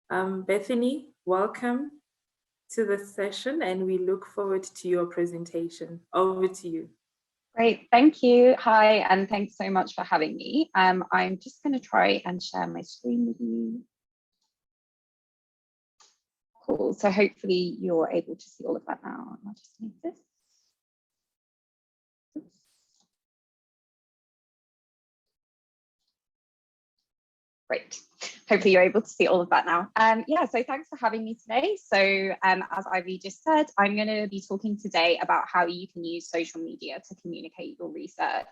Bethany, welcome to the session, and we look forward to your presentation. Over to you. Great, thank you. Hi, and thanks so much for having me. I'm just going to try and share my screen with you. Cool, so hopefully you're able to see all of that now. I'll just make this. Great. Hopefully you're able to see all of that now. Yeah, so thanks for having me today. So as Ivy just said, I'm going to be talking today about how you can use social media to communicate your research.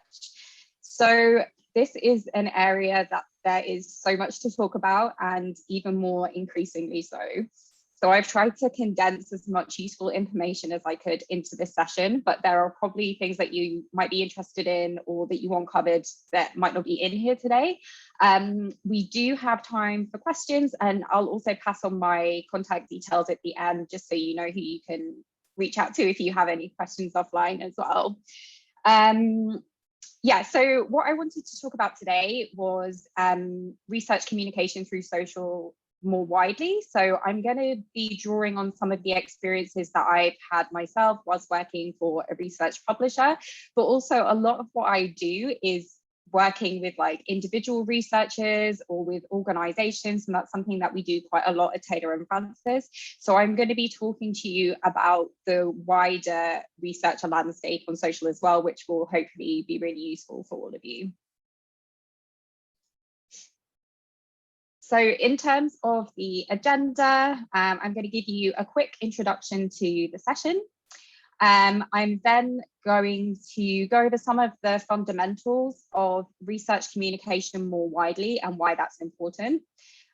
So this is an area that there is so much to talk about, and even more increasingly so. So I've tried to condense as much useful information as I could into this session, but there are probably things that you might be interested in or that you want covered that might not be in here today. We do have time for questions, and I'll also pass on my contact details at the end, just so you know who you can reach out to if you have any questions offline as well. Yeah, so what I wanted to talk about today was research communication through social more widely. So I'm going to be drawing on some of the experiences that I've had myself whilst working for a research publisher, but also a lot of what I do is working with like individual researchers or with organizations, and that's something that we do quite a lot at Taylor and Francis. So I'm going to be talking to you about the wider researcher landscape on social as well, which will hopefully be really useful for all of you. So in terms of the agenda, I'm going to give you a quick introduction to the session. I'm then going to go over some of the fundamentals of research communication more widely and why that's important.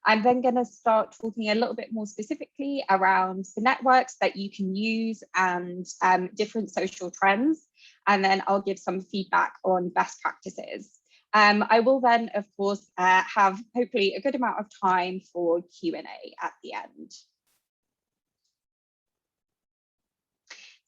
I'm then going to start talking a little bit more specifically around the networks that you can use and different social trends. And then I'll give some feedback on best practices. I will then, of course, have hopefully a good amount of time for Q&A at the end.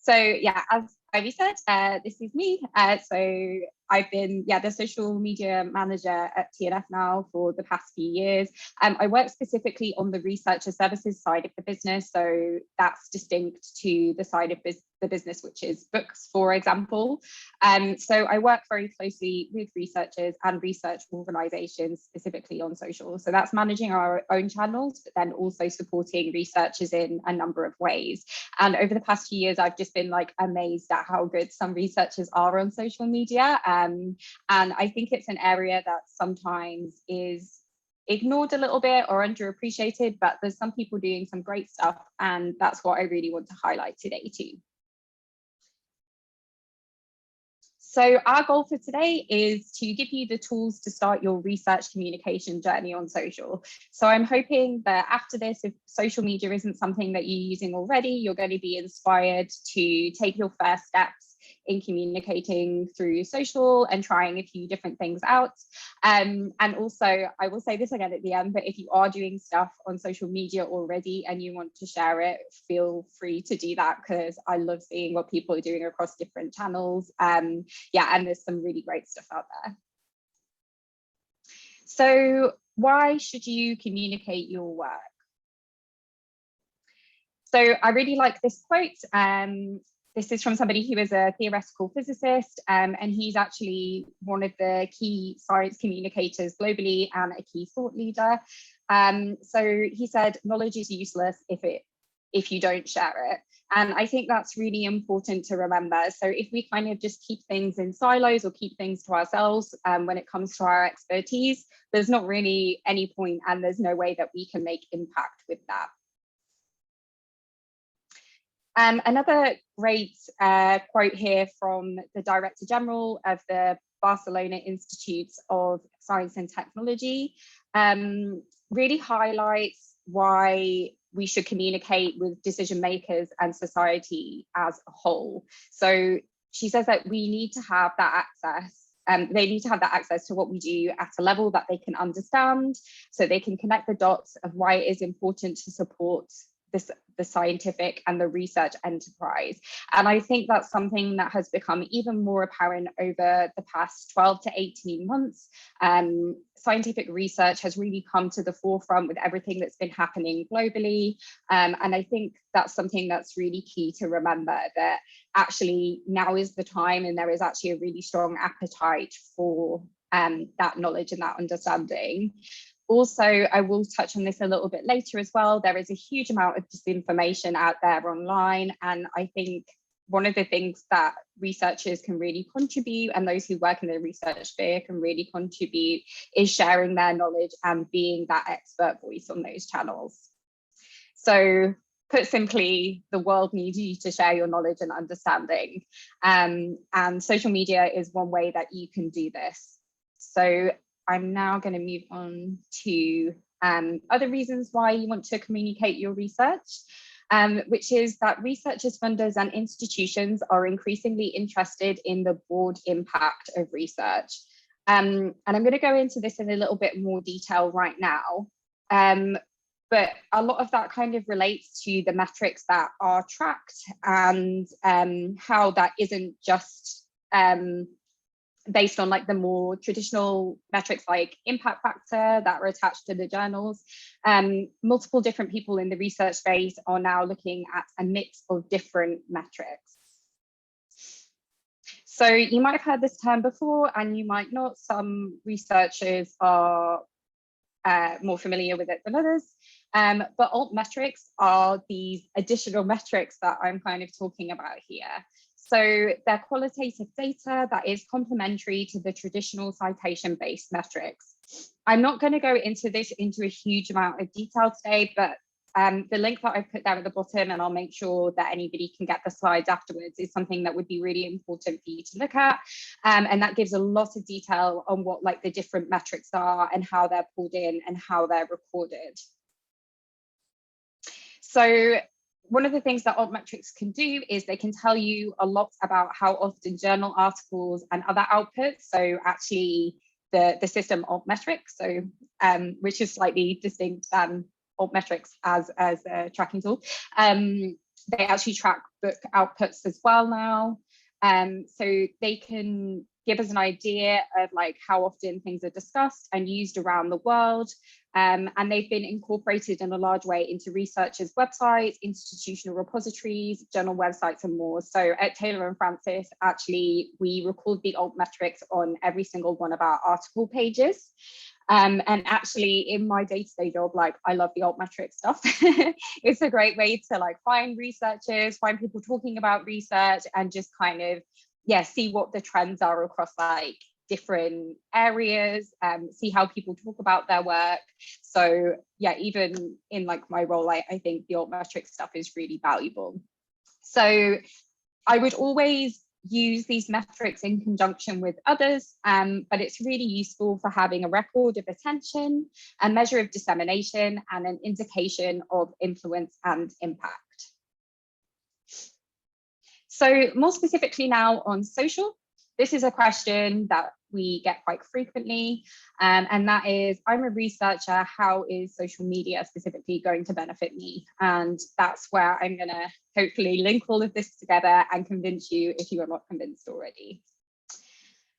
So yeah, as Ivy said, this is me. So I've been the social media manager at TNF now for the past few years. I work specifically on the researcher services side of the business. So that's distinct to the side of the business, which is books, for example. So I work very closely with researchers and research organizations specifically on social. So that's managing our own channels, but then also supporting researchers in a number of ways. And over the past few years, I've just been like amazed at how good some researchers are on social media. And I think it's an area that sometimes is ignored a little bit or underappreciated, but there's some people doing some great stuff, and that's what I really want to highlight today too. So our goal for today is to give you the tools to start your research communication journey on social. So I'm hoping that after this, if social media isn't something that you're using already, you're going to be inspired to take your first steps in communicating through social and trying a few different things out. And also, I will say this again at the end, but if you are doing stuff on social media already and you want to share it, feel free to do that, because I love seeing what people are doing across different channels. Yeah, and there's some really great stuff out there. So why should you communicate your work? So I really like this quote. This is from somebody who is a theoretical physicist, and he's actually one of the key science communicators globally and a key thought leader. So he said, knowledge is useless if you don't share it. And I think that's really important to remember. So if we kind of just keep things in silos or keep things to ourselves when it comes to our expertise, there's not really any point, and there's no way that we can make impact with that. Another great quote here from the Director General of the Barcelona Institutes of Science and Technology really highlights why we should communicate with decision makers and society as a whole. So she says that we need to have that access. They need to have that access to what we do at a level that they can understand, so they can connect the dots of why it is important to support the scientific and the research enterprise. And I think that's something that has become even more apparent over the past 12 to 18 months. Scientific research has really come to the forefront with everything that's been happening globally. And I think that's something that's really key to remember, that actually now is the time, and there is actually a really strong appetite for that knowledge and that understanding. Also, I will touch on this a little bit later as well. There is a huge amount of disinformation out there online. And I think one of the things that researchers can really contribute, and those who work in the research sphere can really contribute, is sharing their knowledge and being that expert voice on those channels. So put simply, the world needs you to share your knowledge and understanding. And social media is one way that you can do this. So I'm now going to move on to other reasons why you want to communicate your research, which is that researchers, funders, and institutions are increasingly interested in the broad impact of research. And I'm going to go into this in a little bit more detail right now. But a lot of that kind of relates to the metrics that are tracked, and how that isn't just based on like the more traditional metrics like impact factor that are attached to the journals. Multiple different people in the research space are now looking at a mix of different metrics. So you might have heard this term before, and you might not. Some researchers are more familiar with it than others. But altmetrics are these additional metrics that I'm kind of talking about here. So they're qualitative data that is complementary to the traditional citation-based metrics. I'm not going to go into this into a huge amount of detail today, but the link that I've put there at the bottom, and I'll make sure that anybody can get the slides afterwards, is something that would be really important for you to look at. And that gives a lot of detail on what like the different metrics are and how they're pulled in and how they're recorded. So one of the things that altmetrics can do is they can tell you a lot about how often journal articles and other outputs, so actually the system Altmetrics, so which is slightly distinct than Altmetrics as a tracking tool. They actually track book outputs as well now. So they can give us an idea of like how often things are discussed and used around the world. And they've been incorporated in a large way into researchers' websites, institutional repositories, journal websites, and more. So at Taylor and Francis, actually, we record the altmetrics on every single one of our article pages. And actually, in my day-to-day job, like I love the altmetric stuff. It's a great way to like find researchers, find people talking about research, and just kind of, yeah, see what the trends are across like different areas, see how people talk about their work. So yeah, even in like my role, I think the altmetric stuff is really valuable. So I would always use these metrics in conjunction with others, but it's really useful for having a record of attention, a measure of dissemination, and an indication of influence and impact. So more specifically now on social, this is a question that we get quite frequently, and that is, I'm a researcher, how is social media specifically going to benefit me? And that's where I'm going to hopefully link all of this together and convince you if you are not convinced already.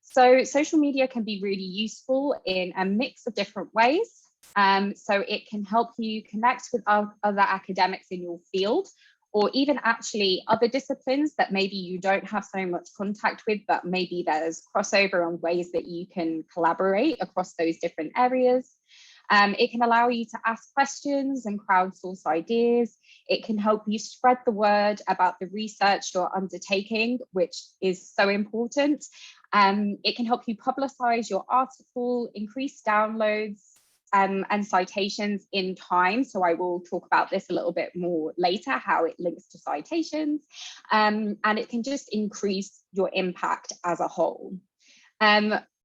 So social media can be really useful in a mix of different ways. So it can help you connect with other academics in your field, or even actually other disciplines that maybe you don't have so much contact with, but maybe there's crossover on ways that you can collaborate across those different areas. It can allow you to ask questions and crowdsource ideas. It can help you spread the word about the research you're undertaking, which is so important. It can help you publicize your article, increase downloads, and citations in time. So I will talk about this a little bit more later, how it links to citations. And it can just increase your impact as a whole.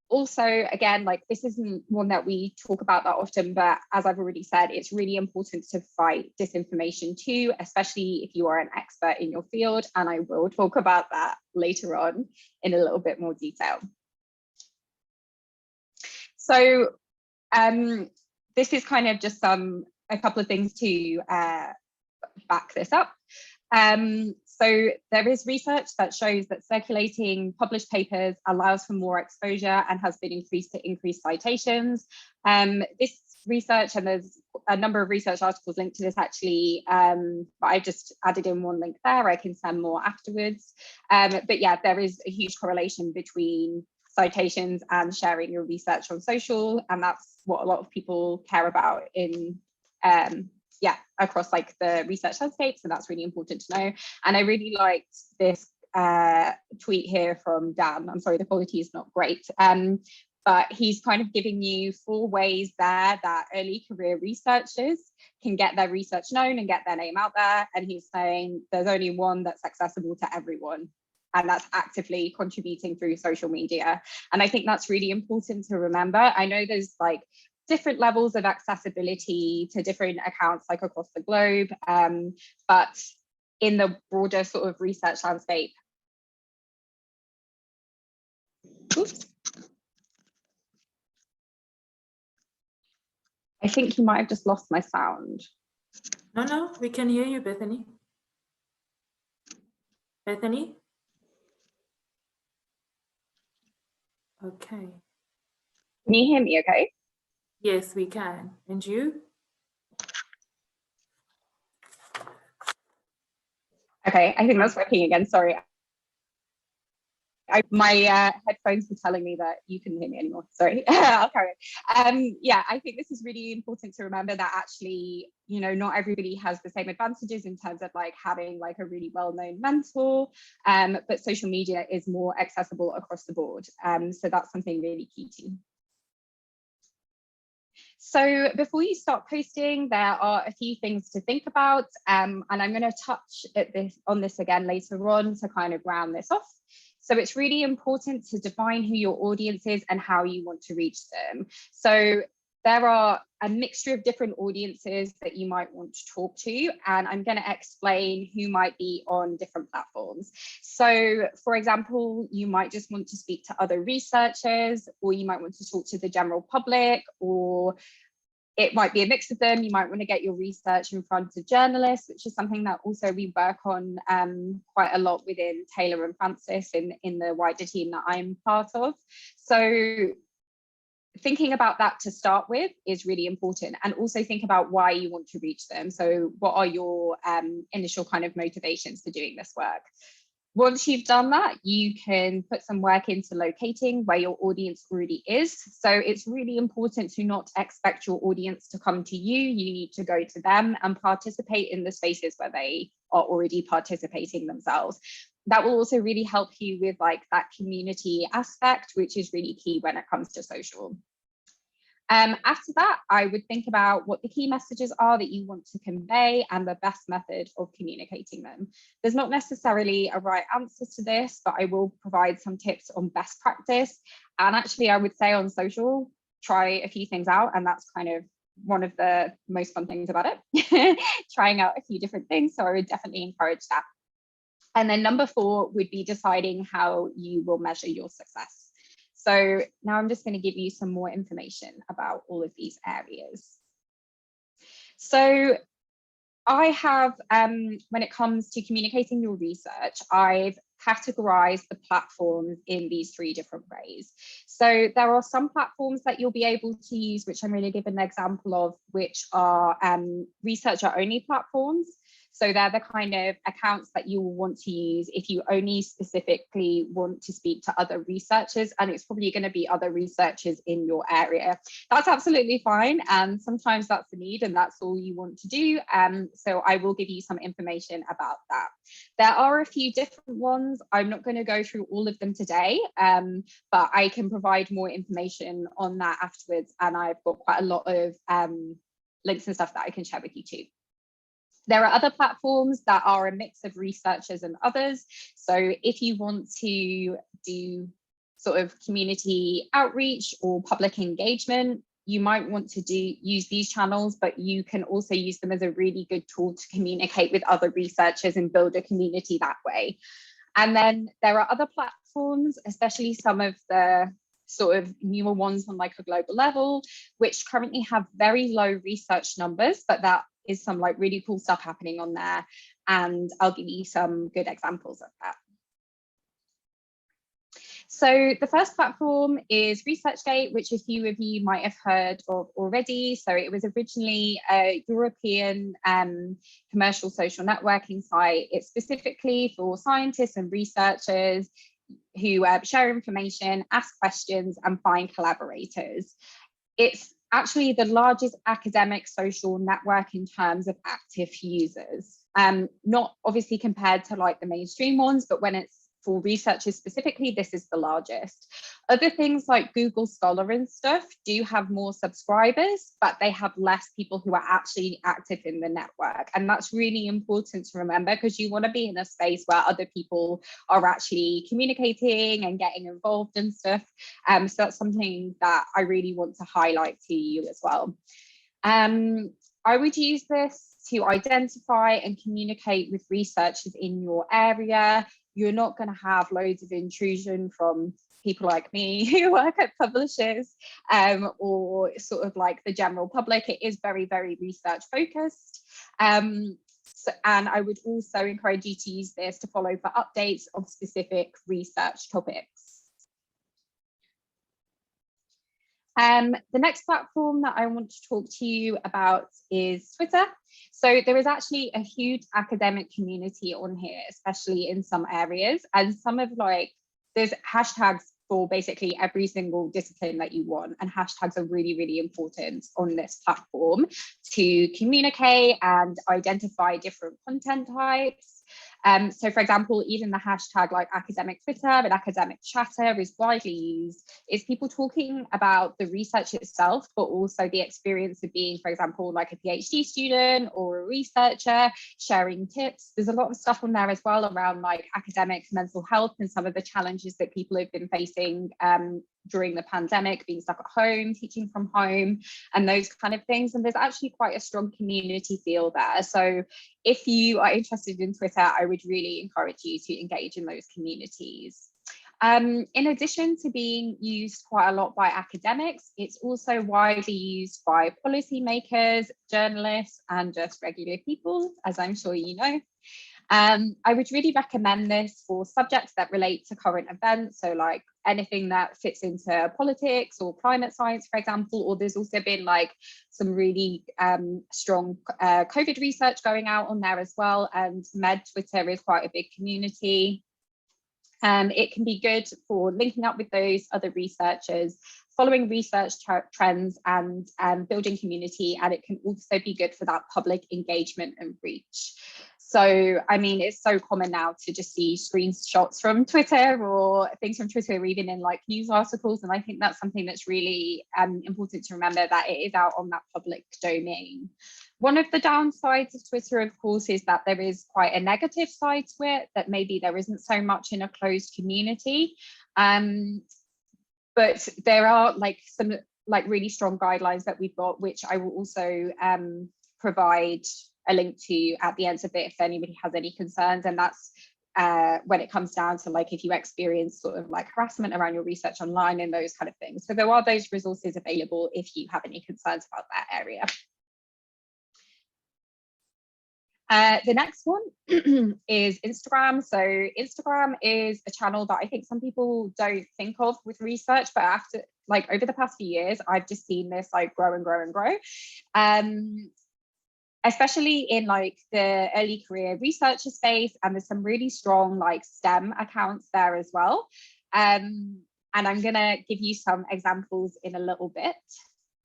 Also, again, like this isn't one that we talk about that often, but as I've already said, it's really important to fight disinformation too, especially if you are an expert in your field. And I will talk about that later on in a little bit more detail. So this is kind of just a couple of things to back this up. So there is research that shows that circulating published papers allows for more exposure and has been increased to increase citations. This research, and there's a number of research articles linked to this actually, but I just added in one link there. I can send more afterwards. But yeah, there is a huge correlation between citations and sharing your research on social, and that's what a lot of people care about in across like the research landscape. So that's really important to know. And I really liked this tweet here from Dan. I'm sorry, the quality is not great. But he's kind of giving you 4 ways there that early career researchers can get their research known and get their name out there. And he's saying there's only one that's accessible to everyone, and that's actively contributing through social media. And I think that's really important to remember. I know there's like different levels of accessibility to different accounts like across the globe, but in the broader sort of research landscape. Oops. I think you might have just lost my sound. No, we can hear you, Bethany. Bethany? Okay. Can you hear me okay? Yes, we can. And you? Okay, I think that's working again. Sorry. My headphones were telling me that you couldn't hear me anymore. Sorry, I'll carry on. Yeah, I think this is really important to remember that actually, you know, not everybody has the same advantages in terms of like having like a really well-known mentor, but social media is more accessible across the board. So that's something really key too. So before you start posting, there are a few things to think about, and I'm going to touch on this again later on to kind of round this off. So it's really important to define who your audience is and how you want to reach them. So there are a mixture of different audiences that you might want to talk to, and I'm going to explain who might be on different platforms. So for example, you might just want to speak to other researchers, or you might want to talk to the general public, or it might be a mix of them. You might want to get your research in front of journalists, which is something that also we work on quite a lot within Taylor and Francis in the wider team that I'm part of. So thinking about that to start with is really important, and also think about why you want to reach them. So what are your initial kind of motivations for doing this work? Once you've done that, you can put some work into locating where your audience already is. So it's really important to not expect your audience to come to you. You need to go to them and participate in the spaces where they are already participating themselves. That will also really help you with like that community aspect, which is really key when it comes to social. After that, I would think about what the key messages are that you want to convey and the best method of communicating them. There's not necessarily a right answer to this, but I will provide some tips on best practice. And actually, I would say on social, try a few things out, and that's kind of one of the most fun things about it, trying out a few different things. So I would definitely encourage that. And then number 4 would be deciding how you will measure your success. So now I'm just going to give you some more information about all of these areas. So I have, when it comes to communicating your research, I've categorized the platforms in these 3 different ways. So there are some platforms that you'll be able to use, which I'm going to give an example of, which are researcher only platforms. So they're the kind of accounts that you will want to use if you only specifically want to speak to other researchers, and it's probably going to be other researchers in your area. That's absolutely fine, and sometimes that's the need and that's all you want to do. So I will give you some information about that. There are a few different ones. I'm not going to go through all of them today, but I can provide more information on that afterwards, and I've got quite a lot of links and stuff that I can share with you too. There are other platforms that are a mix of researchers and others. So if you want to do sort of community outreach or public engagement, you might want to use these channels, but you can also use them as a really good tool to communicate with other researchers and build a community that way. And then there are other platforms, especially some of the sort of newer ones on like a global level, which currently have very low research numbers, but that is some like really cool stuff happening on there, and I'll give you some good examples of that. So the first platform is ResearchGate, which a few of you might have heard of already. So it was originally a European commercial social networking site. It's specifically for scientists and researchers who share information, ask questions, and find collaborators. It's actually the largest academic social network in terms of active users. Not obviously compared to like the mainstream ones, but when it's for researchers specifically, this is the largest. Other things like Google Scholar and stuff do have more subscribers, but they have less people who are actually active in the network. And that's really important to remember, because you want to be in a space where other people are actually communicating and getting involved and stuff. So that's something that I really want to highlight to you as well. I would use this to identify and communicate with researchers in your area. You're not going to have loads of intrusion from people like me who work at publishers or sort of like the general public. It is very, very research focused. And I would also encourage you to use this to follow for updates on specific research topics. The next platform that I want to talk to you about is Twitter. So there is actually a huge academic community on here, especially in some areas, and some of like, there's hashtags for basically every single discipline that you want, and hashtags are really, really important on this platform to communicate and identify different content types. So for example, even the hashtag like academic Twitter and academic chatter is widely used. It's people talking about the research itself, but also the experience of being, for example, like a PhD student or a researcher, sharing tips. There's a lot of stuff on there as well around like academic mental health and some of the challenges that people have been facing during the pandemic, being stuck at home, teaching from home, and those kind of things. And there's actually quite a strong community feel there. So if you are interested in Twitter, I would really encourage you to engage in those communities. In addition to being used quite a lot by academics, it's also widely used by policymakers, journalists, and just regular people, as I'm sure you know. I would really recommend this for subjects that relate to current events, so like anything that fits into politics or climate science, for example. Or there's also been like some really strong COVID research going out on there as well, and Med Twitter is quite a big community. It can be good for linking up with those other researchers, following research trends, and building community, and it can also be good for that public engagement and reach. So, I mean, it's so common now to just see screenshots from Twitter or things from Twitter, or even in like news articles. And I think that's something that's really important to remember, that it is out on that public domain. One of the downsides of Twitter, of course, is that there is quite a negative side to it, that maybe there isn't so much in a closed community. But there are like some like really strong guidelines that we've got, which I will also provide a link to at the end of it if anybody has any concerns. And that's when it comes down to like if you experience sort of like harassment around your research online and those kind of things. So there are those resources available if you have any concerns about that area. The next one is Instagram. So Instagram is a channel that I think some people don't think of with research, but after like over the past few years, I've just seen this like grow and grow and grow. Especially in like the early career researcher space, and there's some really strong like STEM accounts there as well. And I'm gonna give you some examples in a little bit.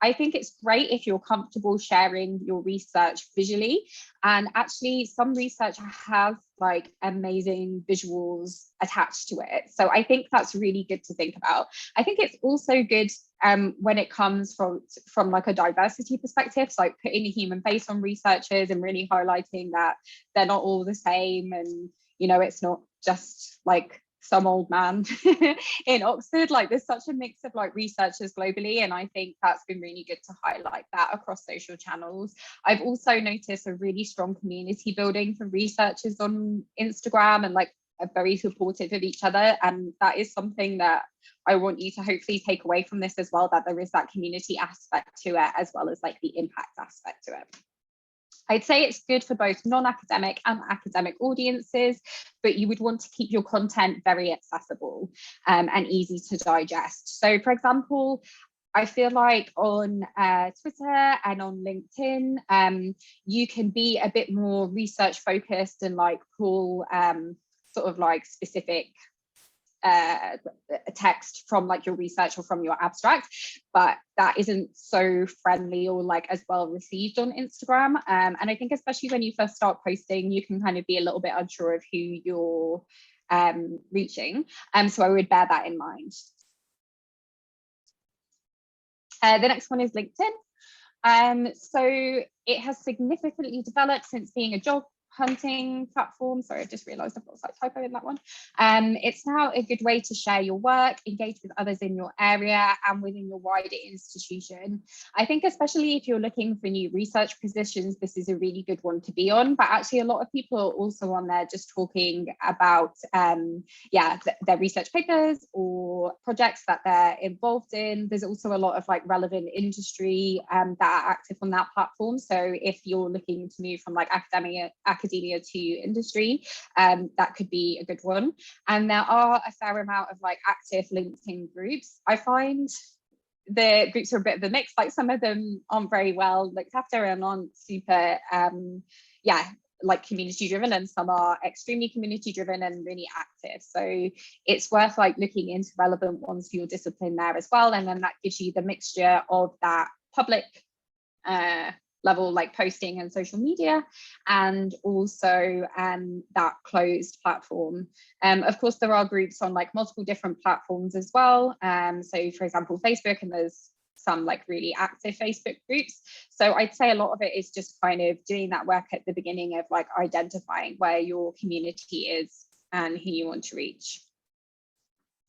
I think it's great if you're comfortable sharing your research visually, and actually some research has like amazing visuals attached to it. So I think that's really good to think about. I think it's also good when it comes from like a diversity perspective, so like putting a human face on researchers and really highlighting that they're not all the same, and you know, it's not just like some old man in Oxford. Like there's such a mix of like researchers globally, and I think that's been really good to highlight that across social channels. I've also noticed a really strong community building for researchers on Instagram, and like are very supportive of each other, and that is something that I want you to hopefully take away from this as well, that there is that community aspect to it as well as like the impact aspect to it. I'd say it's good for both non-academic and academic audiences, but you would want to keep your content very accessible and easy to digest. So for example, I feel like on Twitter and on LinkedIn, you can be a bit more research focused and like pull sort of like specific text from like your research or from your abstract, but that isn't so friendly or like as well received on Instagram. And I think especially when you first start posting, you can kind of be a little bit unsure of who you're reaching. So I would bear that in mind. The next one is LinkedIn. So it has significantly developed since being a job hunting platform. Sorry, I just realized I've got a slight typo in that one. It's now a good way to share your work, engage with others in your area and within your wider institution. I think especially if you're looking for new research positions, this is a really good one to be on, but actually a lot of people are also on there just talking about their research papers or projects that they're involved in. There's also a lot of like relevant industry that are active on that platform. So if you're looking to move from like academia to industry, that could be a good one. And there are a fair amount of like active LinkedIn groups. I find the groups are a bit of a mix, like some of them aren't very well looked after and aren't super like community driven, and some are extremely community driven and really active. So it's worth like looking into relevant ones for your discipline there as well, and then that gives you the mixture of that public level like posting and social media, and also that closed platform. Of course, there are groups on like multiple different platforms as well. So for example, Facebook, and there's some like really active Facebook groups. So I'd say a lot of it is just kind of doing that work at the beginning of like identifying where your community is and who you want to reach.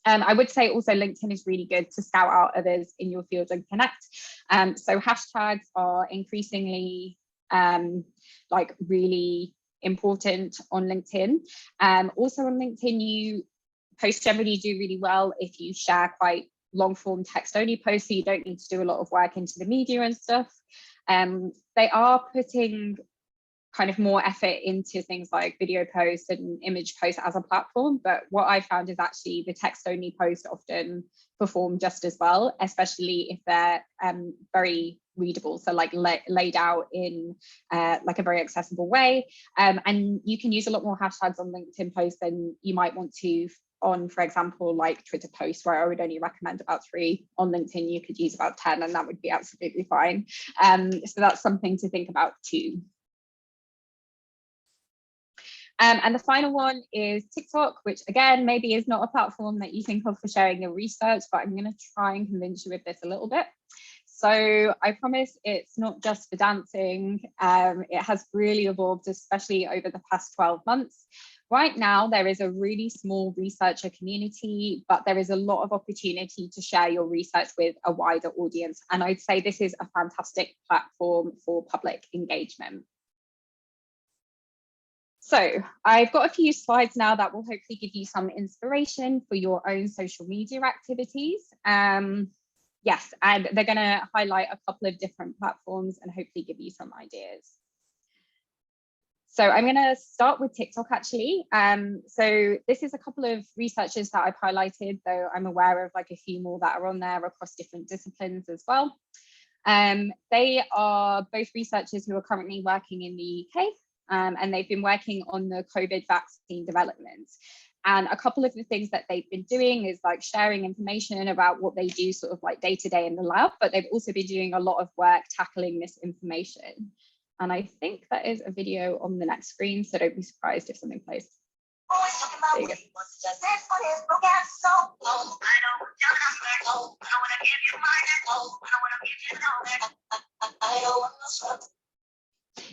I would say also LinkedIn is really good to scout out others in your field and connect. So hashtags are increasingly like really important on LinkedIn. Also on LinkedIn, posts generally do really well if you share quite long form text only posts, so you don't need to do a lot of work into the media and stuff. They are putting kind of more effort into things like video posts and image posts as a platform, but what I found is actually the text only posts often perform just as well, especially if they're very readable, so like laid out in like a very accessible way, and you can use a lot more hashtags on LinkedIn posts than you might want to on, for example, like Twitter posts, where I would only recommend about 3. On LinkedIn you could use about 10, and that would be absolutely fine. So that's something to think about too. And the final one is TikTok, which again, maybe is not a platform that you think of for sharing your research, but I'm going to try and convince you with this a little bit. So I promise it's not just for dancing. It has really evolved, especially over the past 12 months. Right now, there is a really small researcher community, but there is a lot of opportunity to share your research with a wider audience. And I'd say this is a fantastic platform for public engagement. So I've got a few slides now that will hopefully give you some inspiration for your own social media activities. Yes, and they're going to highlight a couple of different platforms and hopefully give you some ideas. So I'm going to start with TikTok actually. So this is a couple of researchers that I've highlighted, though I'm aware of like a few more that are on there across different disciplines as well. They are both researchers who are currently working in the UK. And they've been working on the COVID vaccine development. And a couple of the things that they've been doing is like sharing information about what they do sort of like day to day in the lab, but they've also been doing a lot of work tackling misinformation. And I think that is a video on the next screen, so don't be surprised if something plays. There you go.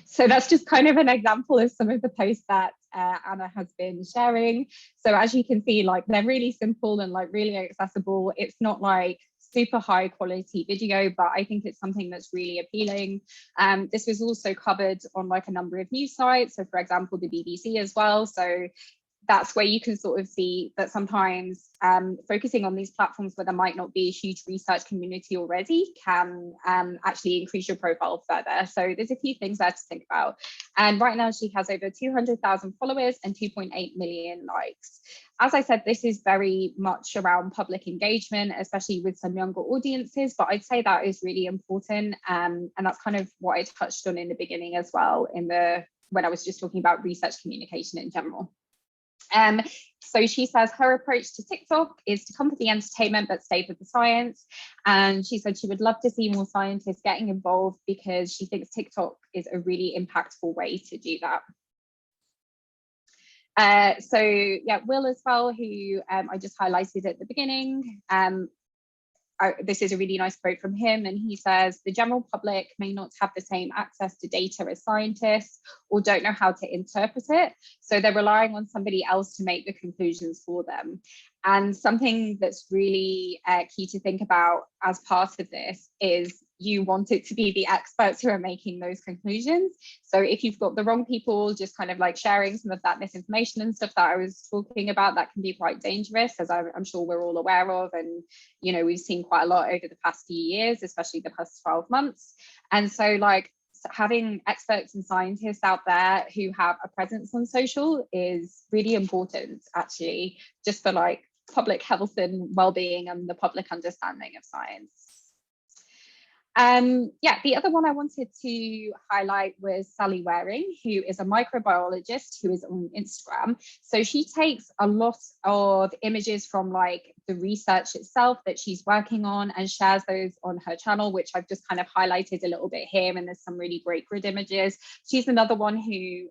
So that's just kind of an example of some of the posts that Anna has been sharing. So as you can see, like they're really simple and like really accessible. It's not like super high quality video, but I think it's something that's really appealing. This was also covered on like a number of news sites. So for example, the BBC as well. So that's where you can sort of see that sometimes focusing on these platforms where there might not be a huge research community already can actually increase your profile further. So there's a few things there to think about. And right now she has over 200,000 followers and 2.8 million likes. As I said, this is very much around public engagement, especially with some younger audiences, but I'd say that is really important. And that's kind of what I touched on in the beginning as well, when I was just talking about research communication in general. So she says her approach to TikTok is to come for the entertainment but stay for the science. And she said she would love to see more scientists getting involved because she thinks TikTok is a really impactful way to do that. So yeah, Will as well, who I just highlighted at the beginning. This is a really nice quote from him, and he says, the general public may not have the same access to data as scientists or don't know how to interpret it, so they're relying on somebody else to make the conclusions for them. And something that's really key to think about as part of this is you want it to be the experts who are making those conclusions. So if you've got the wrong people just kind of like sharing some of that misinformation and stuff that I was talking about, that can be quite dangerous, as I'm sure we're all aware of. And, you know, we've seen quite a lot over the past few years, especially the past 12 months. And so like having experts and scientists out there who have a presence on social is really important, actually, just for like public health and well-being and the public understanding of science. Yeah, the other one I wanted to highlight was Sally Waring, who is a microbiologist who is on Instagram. So she takes a lot of images from like the research itself that she's working on and shares those on her channel, which I've just kind of highlighted a little bit here. And there's some really great grid images. She's another one who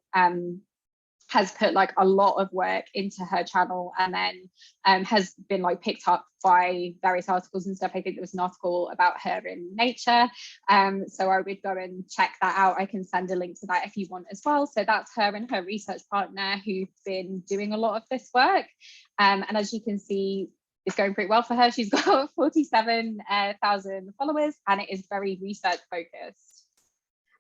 has put like a lot of work into her channel, and then has been like picked up by various articles and stuff. I think there was an article about her in Nature, so I would go and check that out. I can send a link to that if you want as well. So that's her and her research partner who've been doing a lot of this work, and as you can see, it's going pretty well for her. She's got 47,000 followers, and it is very research focused.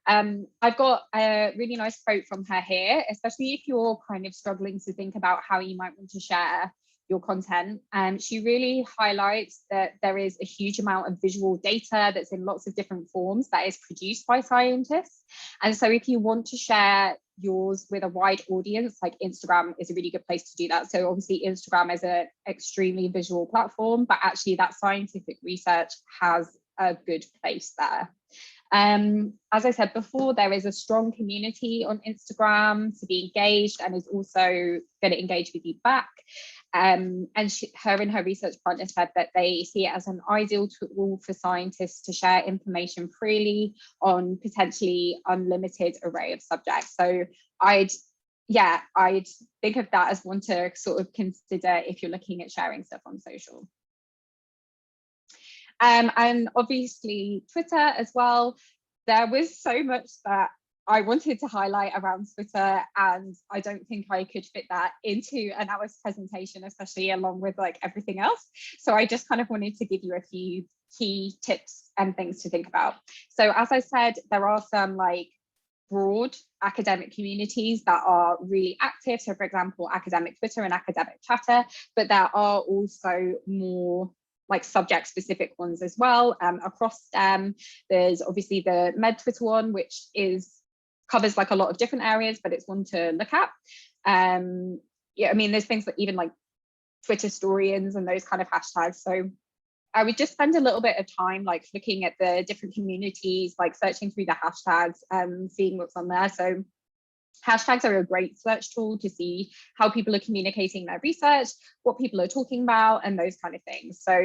I've got a really nice quote from her here, especially if you're kind of struggling to think about how you might want to share your content. She really highlights that there is a huge amount of visual data that's in lots of different forms that is produced by scientists. And so if you want to share yours with a wide audience, like Instagram is a really good place to do that. So obviously Instagram is an extremely visual platform, but actually that scientific research has a good place there. As I said before, there is a strong community on Instagram to be engaged and is also going to engage with you back. And her and her research partner said that they see it as an ideal tool for scientists to share information freely on potentially unlimited array of subjects. So I'd think of that as one to sort of consider if you're looking at sharing stuff on social. And obviously Twitter as well. There was so much that I wanted to highlight around Twitter, and I don't think I could fit that into an hour's presentation, especially along with like everything else. So I just kind of wanted to give you a few key tips and things to think about. So as I said, there are some like broad academic communities that are really active. So for example, academic Twitter and academic Chatter, but there are also more like subject specific ones as well across STEM. There's obviously the Med Twitter one, which covers like a lot of different areas, but it's one to look at. Yeah, I mean, there's things that even like Twitter historians and those kind of hashtags. So I would just spend a little bit of time like looking at the different communities, like searching through the hashtags, seeing what's on there. So hashtags are a great search tool to see how people are communicating their research, what people are talking about, and those kind of things. So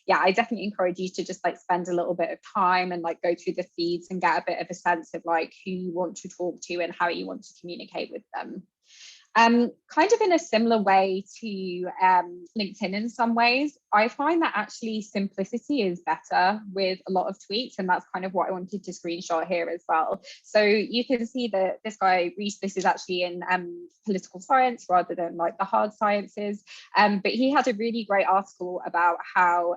yeah, I definitely encourage you to just like spend a little bit of time and like go through the feeds and get a bit of a sense of like who you want to talk to and how you want to communicate with them. Kind of in a similar way to LinkedIn in some ways, I find that actually simplicity is better with a lot of tweets, and that's kind of what I wanted to screenshot here as well. So you can see that this guy, Reese, this is actually in political science rather than like the hard sciences, but he had a really great article about how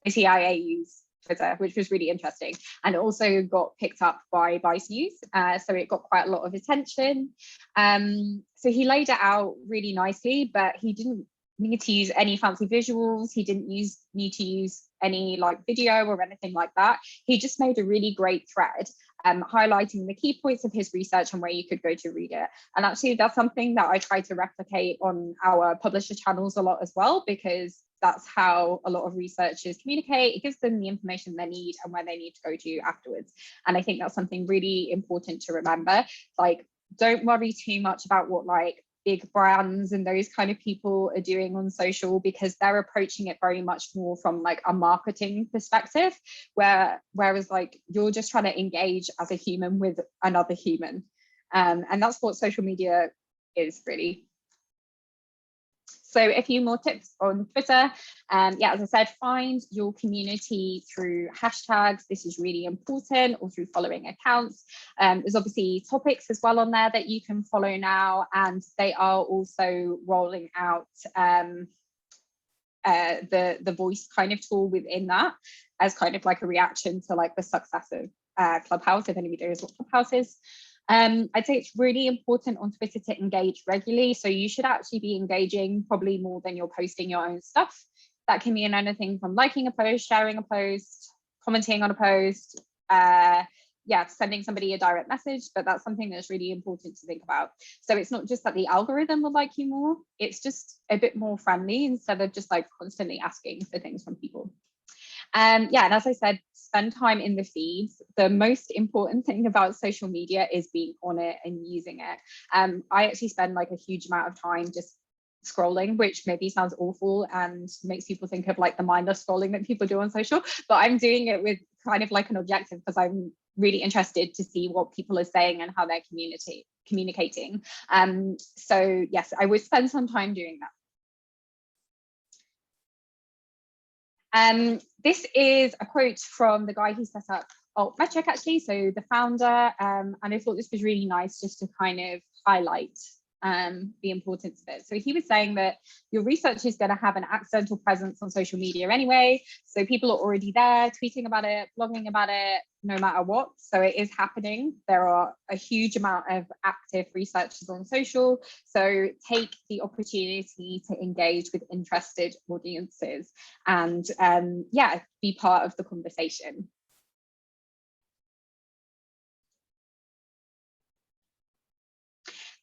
the CIA use Twitter, which was really interesting. And it also got picked up by Vice News. So it got quite a lot of attention. So he laid it out really nicely, but he didn't need to use any fancy visuals. He didn't need to use any like video or anything like that. He just made a really great thread highlighting the key points of his research and where you could go to read it. And actually that's something that I try to replicate on our publisher channels a lot as well, because that's how a lot of researchers communicate. It gives them the information they need and where they need to go to afterwards. And I think that's something really important to remember. Like, don't worry too much about what like big brands and those kind of people are doing on social, because they're approaching it very much more from like a marketing perspective, whereas like you're just trying to engage as a human with another human. And that's what social media is really. So a few more tips on Twitter. Yeah, as I said, find your community through hashtags. This is really important, or through following accounts. There's obviously topics as well on there that you can follow now, and they are also rolling out the voice kind of tool within that as kind of like a reaction to like the success of Clubhouse, if anybody knows what Clubhouse is. I'd say it's really important on Twitter to engage regularly. So you should actually be engaging probably more than you're posting your own stuff. That can mean anything from liking a post, sharing a post, commenting on a post, yeah, sending somebody a direct message, but that's something that's really important to think about. So it's not just that the algorithm will like you more, it's just a bit more friendly instead of just like constantly asking for things from people. Yeah, and as I said, spend time in the feeds. The most important thing about social media is being on it and using it. I actually spend like a huge amount of time just scrolling, which maybe sounds awful and makes people think of like the mindless scrolling that people do on social, but I'm doing it with kind of like an objective, because I'm really interested to see what people are saying and how they're communicating. So yes, I would spend some time doing that. This is a quote from the guy who set up Altmetrics, actually, so the founder, and I thought this was really nice just to kind of highlight the importance of it. So he was saying that your research is going to have an accidental presence on social media anyway, so people are already there tweeting about it, blogging about it, no matter what. So it is happening. There are a huge amount of active researchers on social, so take the opportunity to engage with interested audiences and yeah, be part of the conversation.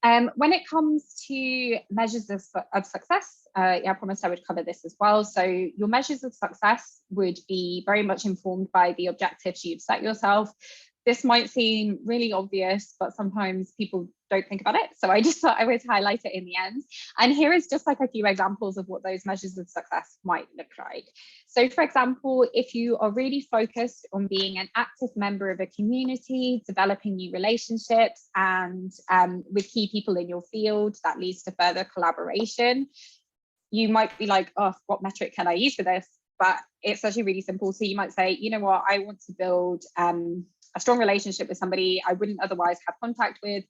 When it comes to measures of success, yeah, I promised I would cover this as well. So your measures of success would be very much informed by the objectives you've set yourself. This might seem really obvious, but sometimes people don't think about it. So I just thought I would highlight it in the end. And here is just like a few examples of what those measures of success might look like. So for example, if you are really focused on being an active member of a community, developing new relationships and with key people in your field, that leads to further collaboration. You might be like, oh, what metric can I use for this? But it's actually really simple. So you might say, you know what, I want to build a strong relationship with somebody I wouldn't otherwise have contact with,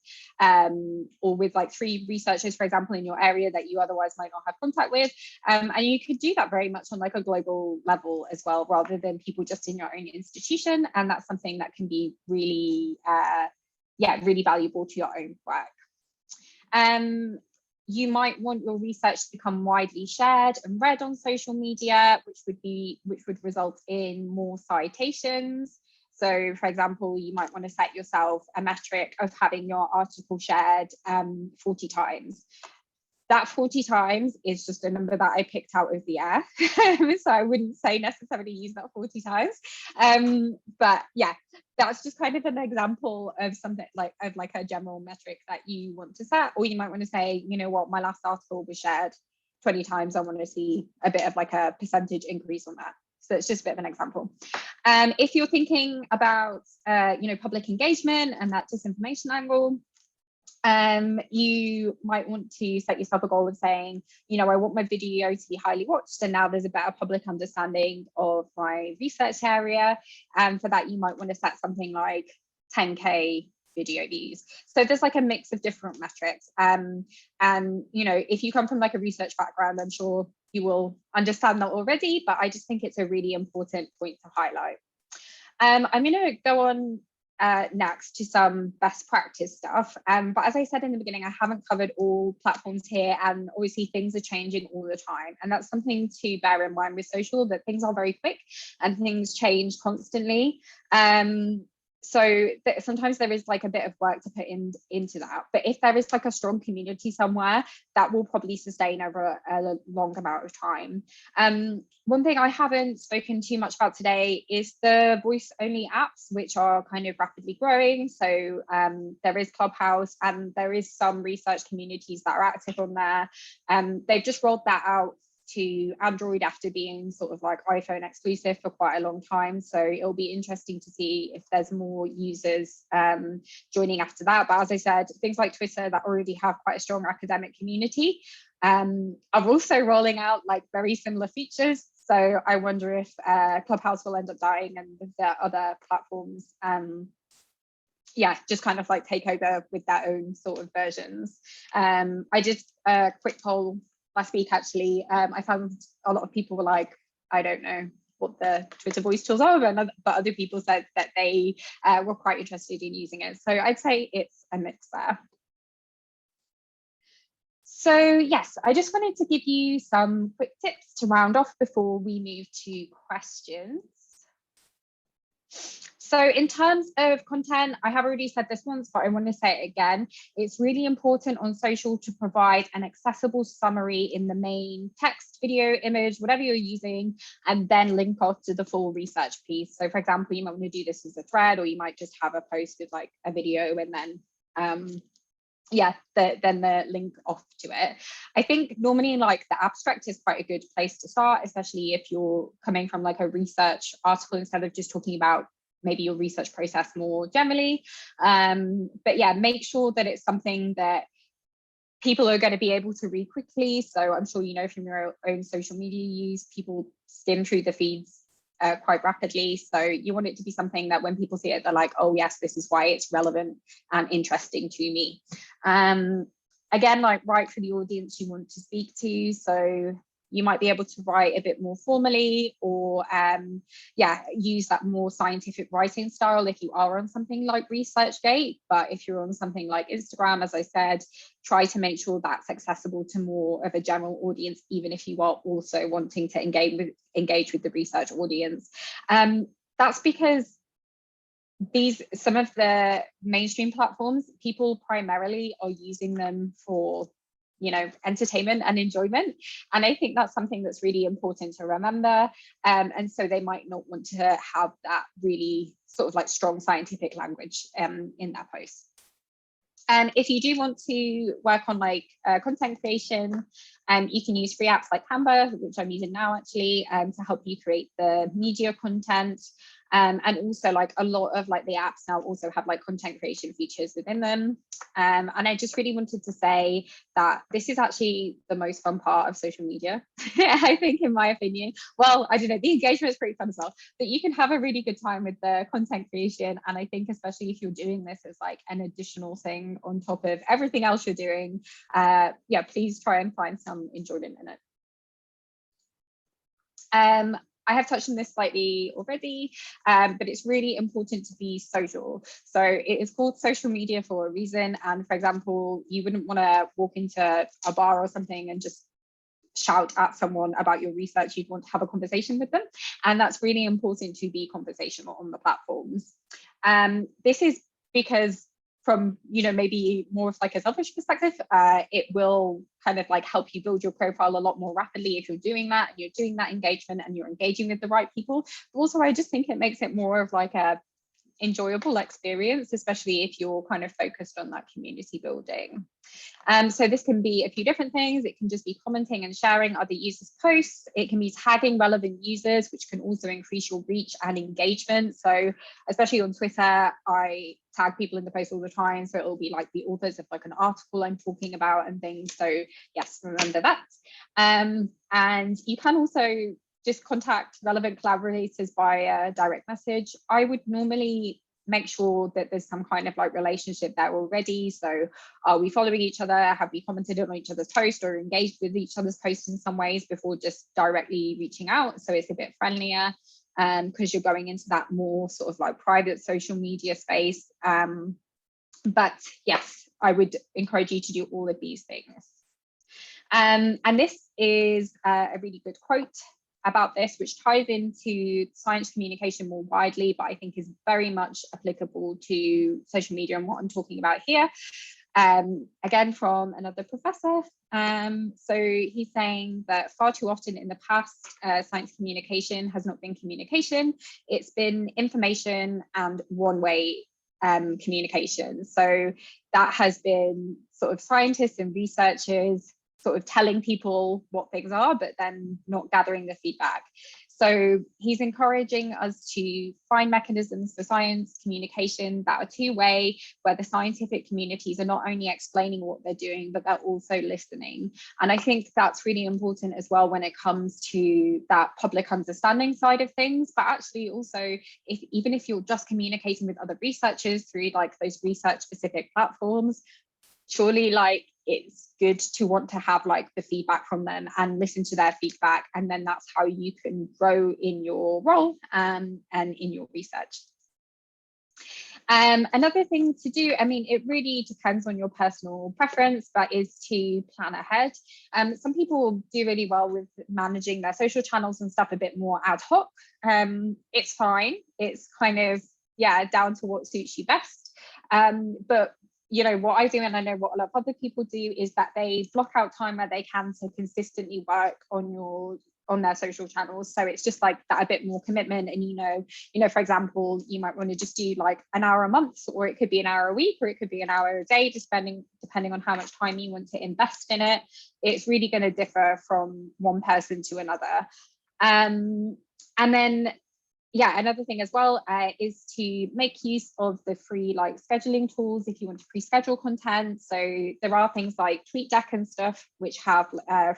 or with like 3 researchers, for example, in your area that you otherwise might not have contact with. And you could do that very much on like a global level as well, rather than people just in your own institution. And that's something that can be really, yeah, really valuable to your own work. You might want your research to become widely shared and read on social media, which would result in more citations. So for example, you might want to set yourself a metric of having your article shared 40 times. That 40 times is just a number that I picked out of the air. So I wouldn't say necessarily use that 40 times. But yeah, that's just kind of an example of something like a general metric that you want to set. Or you might want to say, you know what, my last article was shared 20 times. I want to see a bit of like a percentage increase on that. So it's just a bit of an example. If you're thinking about, you know, public engagement and that disinformation angle, you might want to set yourself a goal of saying, you know, I want my video to be highly watched, and now there's a better public understanding of my research area. And for that, you might want to set something like 10K video views. So there's like a mix of different metrics. And, you know, if you come from like a research background, I'm sure you will understand that already, but I just think it's a really important point to highlight. I'm going to go on next to some best practice stuff. But as I said in the beginning, I haven't covered all platforms here, and obviously things are changing all the time. And that's something to bear in mind with social, that things are very quick and things change constantly. So sometimes there is like a bit of work to put into that. But if there is like a strong community somewhere, that will probably sustain over a long amount of time. One thing I haven't spoken too much about today is the voice only apps, which are kind of rapidly growing. So there is Clubhouse, and there is some research communities that are active on there. They've just rolled that out to Android after being sort of like iPhone exclusive for quite a long time. So it'll be interesting to see if there's more users joining after that. But as I said, things like Twitter that already have quite a strong academic community are also rolling out like very similar features. So I wonder if Clubhouse will end up dying and the other platforms just kind of like take over with their own sort of versions. I did a quick poll last week, actually. I found a lot of people were like, I don't know what the Twitter voice tools are, but other people said that they were quite interested in using it. So I'd say it's a mix there. So yes, I just wanted to give you some quick tips to round off before we move to questions. So in terms of content, I have already said this once, but I want to say it again. It's really important on social to provide an accessible summary in the main text, video, image, whatever you're using, and then link off to the full research piece. So for example, you might want to do this as a thread, or you might just have a post with like a video and then then the link off to it. I think normally like the abstract is quite a good place to start, especially if you're coming from like a research article instead of just talking about maybe your research process more generally. But yeah, make sure that it's something that people are going to be able to read quickly. So I'm sure you know from your own social media use, people skim through the feeds quite rapidly. So you want it to be something that when people see it, they're like, oh yes, this is why it's relevant and interesting to me. Again, like write for the audience you want to speak to. So you might be able to write a bit more formally, or use that more scientific writing style if you are on something like ResearchGate. But if you're on something like Instagram, as I said, try to make sure that's accessible to more of a general audience, even if you are also wanting to engage with the research audience. That's because some of the mainstream platforms, people primarily are using them for entertainment and enjoyment. And I think that's something that's really important to remember. And so they might not want to have that really sort of like strong scientific language in that post. And if you do want to work on like content creation, you can use free apps like Canva, which I'm using now actually, to help you create the media content. And also like a lot of like the apps now also have like content creation features within them. And I just really wanted to say that this is actually the most fun part of social media, I think, in my opinion. Well, I don't know, the engagement is pretty fun as well, but you can have a really good time with the content creation. And I think especially if you're doing this as like an additional thing on top of everything else you're doing, please try and find some enjoyment in it. I have touched on this slightly already, but it's really important to be social. So it is called social media for a reason. And for example, you wouldn't want to walk into a bar or something and just shout at someone about your research. You'd want to have a conversation with them. And that's really important to be conversational on the platforms. This is because from maybe more of like a selfish perspective, it will kind of like help you build your profile a lot more rapidly if you're doing that, and you're doing that engagement and you're engaging with the right people. But also I just think it makes it more of like a enjoyable experience, especially if you're kind of focused on that community building. So this can be a few different things. It can just be commenting and sharing other users' posts. It can be tagging relevant users, which can also increase your reach and engagement. So especially on Twitter, I tag people in the post all the time. So it'll be like the authors of like an article I'm talking about and things. So yes, remember that. And you can also just contact relevant collaborators via direct message. I would normally make sure that there's some kind of like relationship there already. So are we following each other? Have we commented on each other's post or engaged with each other's posts in some ways before just directly reaching out? So it's a bit friendlier, because you're going into that more sort of like private social media space. But yes, I would encourage you to do all of these things. And this is a really good quote about this, which ties into science communication more widely, but I think is very much applicable to social media and what I'm talking about here. Again, from another professor. So he's saying that far too often in the past, science communication has not been communication, it's been information and one-way communication. So that has been sort of scientists and researchers sort of telling people what things are, but then not gathering the feedback. So he's encouraging us to find mechanisms for science communication that are two-way, where the scientific communities are not only explaining what they're doing, but they're also listening. And I think that's really important as well when it comes to that public understanding side of things, but actually also even if you're just communicating with other researchers through like those research specific platforms, surely like it's good to want to have like the feedback from them and listen to their feedback, and then that's how you can grow in your role and in your research. Another thing to do, I mean, it really depends on your personal preference, but is to plan ahead. Some people do really well with managing their social channels and stuff a bit more ad hoc. It's fine. It's kind of, yeah, down to what suits you best. But you know, what I do, and I know what a lot of other people do, is that they block out time where they can to consistently work on their social channels. So it's just like that a bit more commitment. And you know, for example, you might want to just do like an hour a month, or it could be an hour a week, or it could be an hour a day, depending on how much time you want to invest in it. It's really going to differ from one person to another. And then yeah, another thing as well is to make use of the free like scheduling tools if you want to pre-schedule content. So there are things like TweetDeck and stuff which have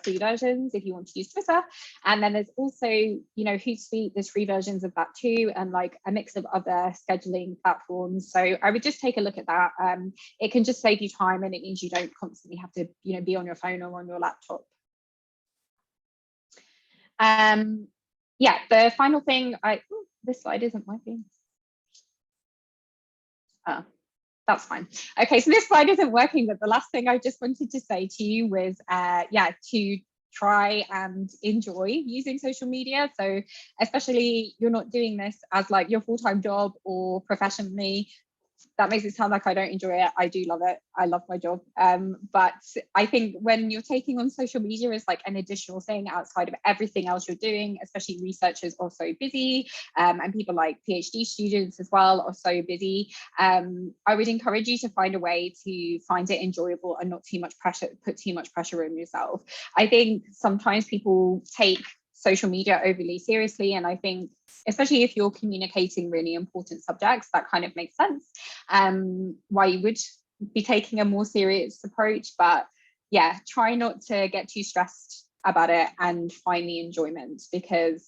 free versions if you want to use Twitter. And then there's also, you know, Hootsuite, there's free versions of that too, and like a mix of other scheduling platforms. So I would just take a look at that. It can just save you time, and it means you don't constantly have to, you know, be on your phone or on your laptop. Yeah, the final thing, this slide isn't working. Oh, that's fine. Okay, so this slide isn't working, but the last thing I just wanted to say to you was, yeah, to try and enjoy using social media. So especially you're not doing this as like your full-time job or professionally. That makes it sound like I don't enjoy it. I do love it. I love my job. But I think when you're taking on social media as like an additional thing outside of everything else you're doing, especially researchers are so busy, and people like PhD students as well are so busy, I would encourage you to find a way to find it enjoyable and not put too much pressure on yourself. I think sometimes people take social media overly seriously, and I think especially if you're communicating really important subjects, that kind of makes sense why you would be taking a more serious approach. But yeah, try not to get too stressed about it and find the enjoyment, because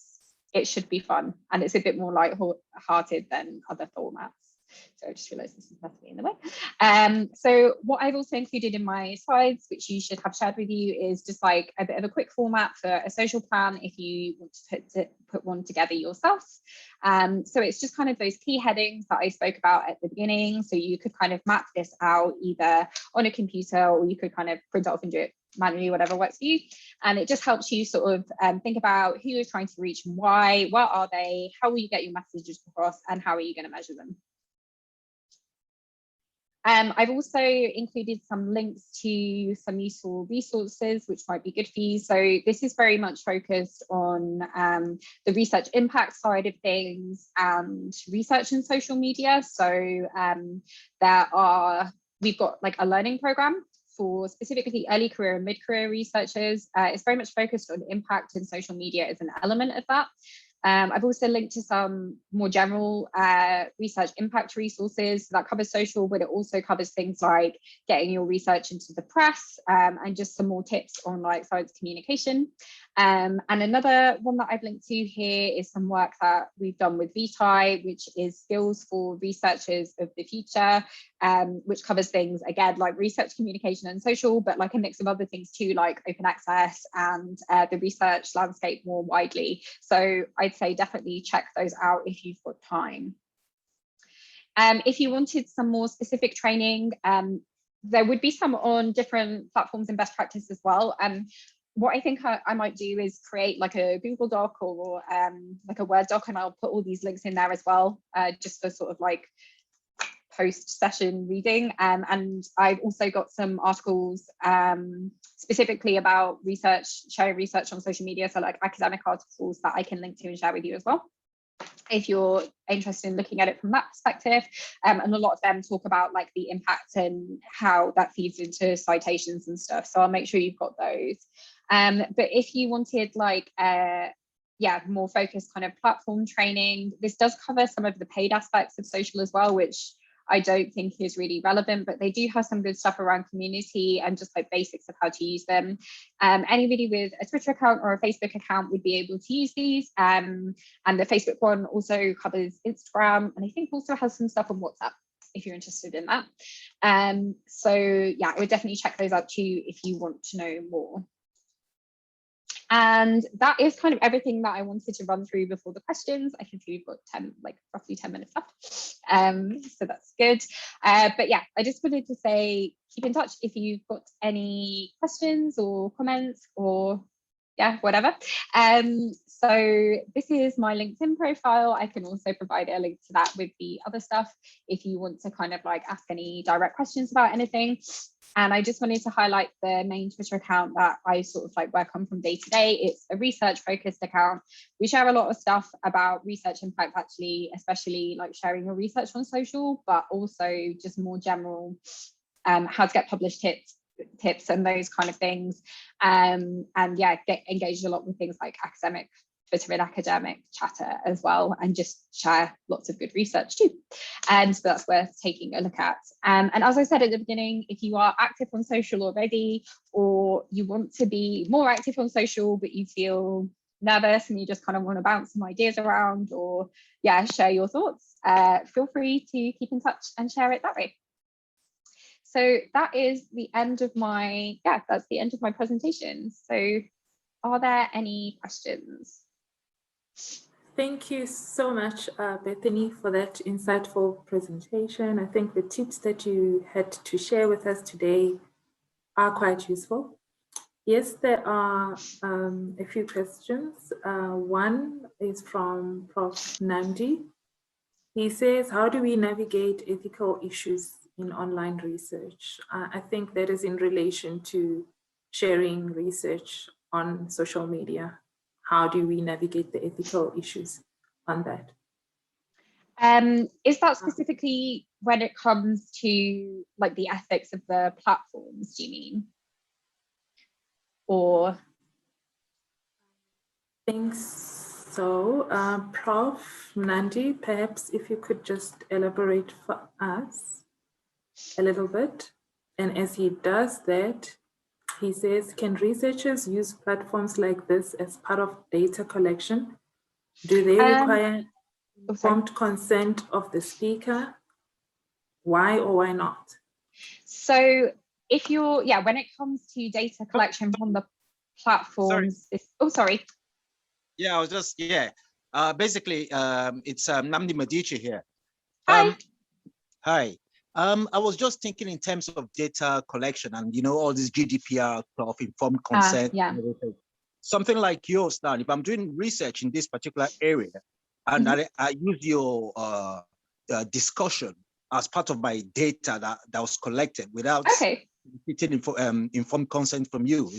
it should be fun and it's a bit more light-hearted than other formats. So I just realized this is definitely in the way. So what I've also included in my slides, which you should have shared with you, is just like a bit of a quick format for a social plan if you want to put one together yourself. So it's just kind of those key headings that I spoke about at the beginning. So you could kind of map this out either on a computer, or you could kind of print it off and do it manually, whatever works for you. And it just helps you sort of think about who you're trying to reach and why, what are they, how will you get your messages across, and how are you going to measure them. I've also included some links to some useful resources which might be good for you. So this is very much focused on the research impact side of things and research in social media. So we've got like a learning program for specifically early career and mid-career researchers. It's very much focused on impact, and social media is an element of that. I've also linked to some more general research impact resources. So that covers social, but it also covers things like getting your research into the press, and just some more tips on like science communication. And another one that I've linked to here is some work that we've done with Vitae, which is skills for researchers of the future, which covers things again like research communication and social, but like a mix of other things too, like open access and the research landscape more widely. So I'd say definitely check those out if you've got time. If you wanted some more specific training, there would be some on different platforms and best practice as well. What I think I might do is create like a Google Doc or like a Word doc, and I'll put all these links in there as well, just for sort of like post-session reading. And I've also got some articles specifically about research, sharing research on social media, so like academic articles that I can link to and share with you as well, if you're interested in looking at it from that perspective. And a lot of them talk about like the impact and how that feeds into citations and stuff, so I'll make sure you've got those. But if you wanted like more focused kind of platform training, this does cover some of the paid aspects of social as well, which I don't think is really relevant, but they do have some good stuff around community and just like basics of how to use them. Anybody with a Twitter account or a Facebook account would be able to use these. And the Facebook one also covers Instagram, and I think also has some stuff on WhatsApp if you're interested in that. So yeah, I would definitely check those out too if you want to know more. And that is kind of everything that I wanted to run through before the questions. I can see we've got roughly 10 minutes left. So that's good. But yeah, I just wanted to say, keep in touch if you've got any questions or comments or yeah, whatever. So this is my LinkedIn profile. I can also provide a link to that with the other stuff if you want to kind of like ask any direct questions about anything. And I just wanted to highlight the main Twitter account that I sort of like work on from day to day. It's a research focused account. We share a lot of stuff about research impact, actually, especially like sharing your research on social, but also just more general how to get published tips and those kind of things. And yeah, get engaged a lot with things like academic Twitter and academic chatter as well, and just share lots of good research too. And so that's worth taking a look at. And as I said at the beginning, if you are active on social already, or you want to be more active on social, but you feel nervous and you just kind of want to bounce some ideas around, or yeah, share your thoughts, feel free to keep in touch and share it that way. So that is the end of my, that's the end of my presentation. So are there any questions? Thank you so much, Bethany, for that insightful presentation. I think the tips that you had to share with us today are quite useful. Yes, there are a few questions. One is from Prof. Nandi. He says, how do we navigate ethical issues in online research? I think that is in relation to sharing research on social media. How do we navigate the ethical issues on that? Is that specifically when it comes to like the ethics of the platforms, do you mean? Or? I think so. Prof. Nandi, perhaps if you could just elaborate for us a little bit. And as he does that, he says, can researchers use platforms like this as part of data collection? Do they require informed consent of the speaker? Why or why not? So if you're, when it comes to data collection from the platforms, sorry. Yeah, I was just, basically, it's Namdi Medici here. Hi. Hi. I was just thinking in terms of data collection and, all this GDPR stuff, informed consent. Something like yours now, if I'm doing research in this particular area and I use your discussion as part of my data that was collected without getting informed consent from you,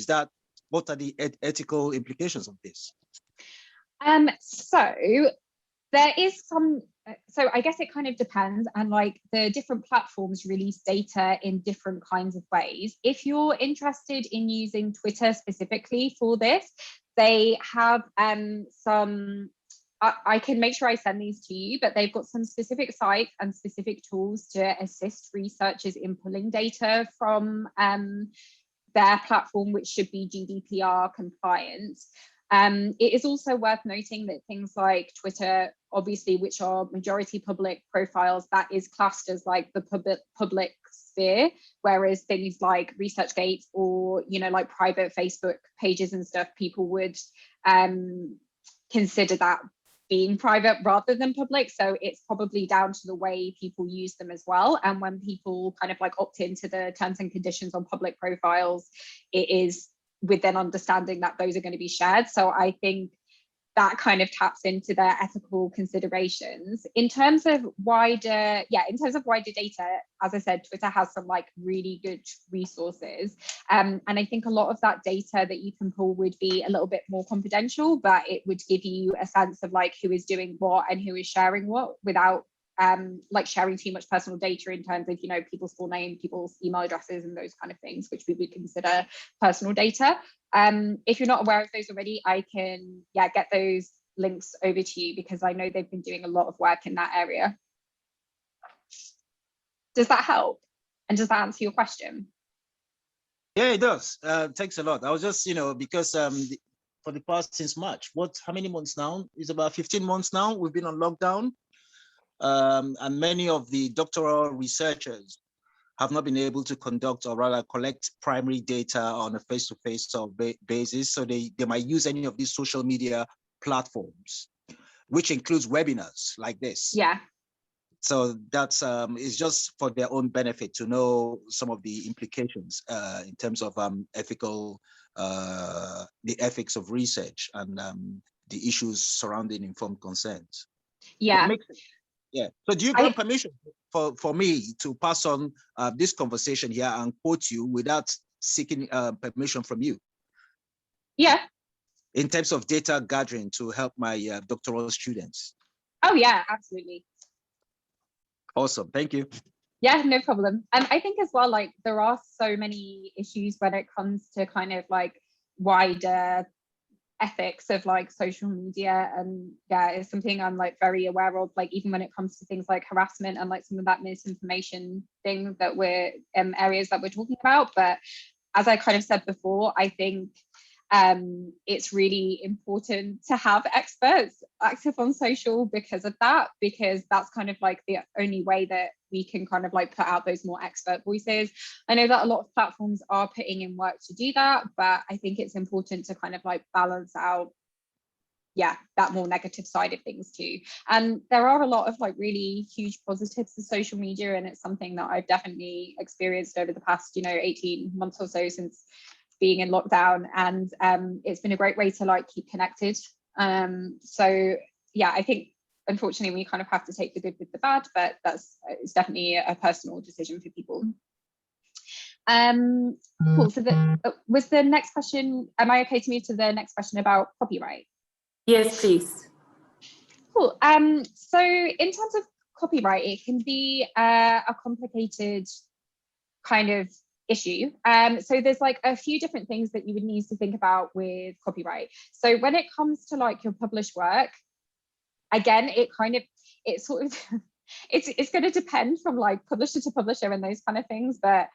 what are the ethical implications of this? So there is some, so I guess it kind of depends, and like the different platforms release data in different kinds of ways. If you're interested in using Twitter specifically for this, they have some I can make sure I send these to you, but they've got some specific sites and specific tools to assist researchers in pulling data from their platform, which should be GDPR compliant. It is also worth noting that things like Twitter, obviously, which are majority public profiles, that is classed as like the public sphere, whereas things like ResearchGate or, you know, like private Facebook pages and stuff, people would consider that being private rather than public. So it's probably down to the way people use them as well. And when people kind of like opt into the terms and conditions on public profiles, it is with then understanding that those are going to be shared. So I think that kind of taps into their ethical considerations. In terms of wider data, as I said, Twitter has some like really good resources. And I think a lot of that data that you can pull would be a little bit more confidential, but it would give you a sense of like who is doing what and who is sharing what without like sharing too much personal data in terms of, you know, people's full name, people's email addresses and those kind of things, which we would consider personal data. If you're not aware of those already, I can get those links over to you because I know they've been doing a lot of work in that area. Does that help? And does that answer your question? Yeah, it does. Thanks a lot. I was just, you know, because for the past since March, how many months now? It's about 15 months now. We've been on lockdown. And many of the doctoral researchers have not been able to conduct or rather collect primary data on a face-to-face basis. So they might use any of these social media platforms, which includes webinars like this. Yeah. So that's it's just for their own benefit to know some of the implications in terms of ethical, the ethics of research and the issues surrounding informed consent. Yeah. Yeah. So do you grant permission for me to pass on this conversation here and quote you without seeking permission from you? Yeah. In terms of data gathering to help my doctoral students. Oh yeah, absolutely. Awesome. Thank you. Yeah, no problem. And I think as well, like there are so many issues when it comes to kind of like wider ethics of like social media, and yeah, it's something I'm like very aware of, like even when it comes to things like harassment and like some of that misinformation thing that we're areas that we're talking about. But as I kind of said before, I think it's really important to have experts active on social because that's kind of like the only way that we can kind of like put out those more expert voices. I know that a lot of platforms are putting in work to do that, but I think it's important to kind of like balance out that more negative side of things too. And there are a lot of like really huge positives to social media, and it's something that I've definitely experienced over the past 18 months or so since being in lockdown, and it's been a great way to like keep connected. So yeah, I think unfortunately we kind of have to take the good with the bad, but it's definitely a personal decision for people. Cool. So was the next question, am I okay to move to the next question about copyright? Yes, please. Cool. So in terms of copyright, it can be a complicated kind of issue. So there's like a few different things that you would need to think about with copyright. So when it comes to like your published work, again, it's sort of it's going to depend from like publisher to publisher and those kind of things, but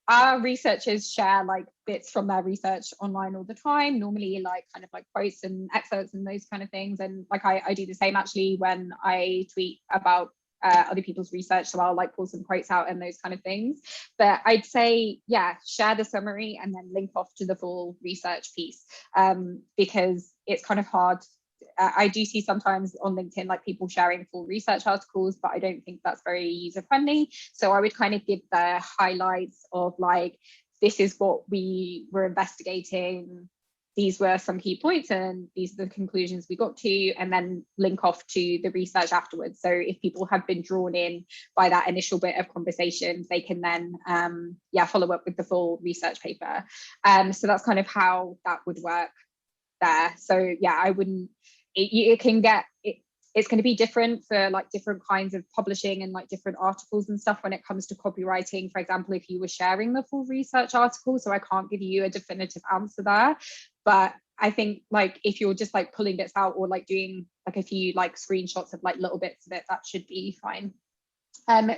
our researchers share like bits from their research online all the time, normally like kind of like quotes and excerpts and those kind of things. And like I do the same actually when I tweet about other people's research, so I'll like pull some quotes out and those kind of things. But I'd say, share the summary and then link off to the full research piece, because it's kind of hard. I do see sometimes on LinkedIn like people sharing full research articles, but I don't think that's very user friendly. So I would kind of give the highlights of like, this is what we were investigating, these were some key points and these are the conclusions we got to, and then link off to the research afterwards. So if people have been drawn in by that initial bit of conversation, they can then follow up with the full research paper. So that's kind of how that would work there. So I wouldn't, it's going to be different for like different kinds of publishing and like different articles and stuff when it comes to copywriting. For example, if you were sharing the full research article, so I can't give you a definitive answer there, but I think like if you're just like pulling bits out or like doing like a few like screenshots of like little bits of it, that should be fine.